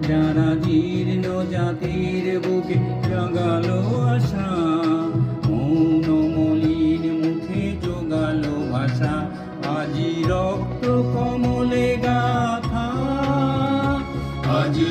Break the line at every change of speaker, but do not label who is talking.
যারা জীর্ণ জাতির বুকে জাগালো আশা, মৌন মলিন মুখে জোগালো ভাষা, আজি রক্ত কমলে গাথা, আজি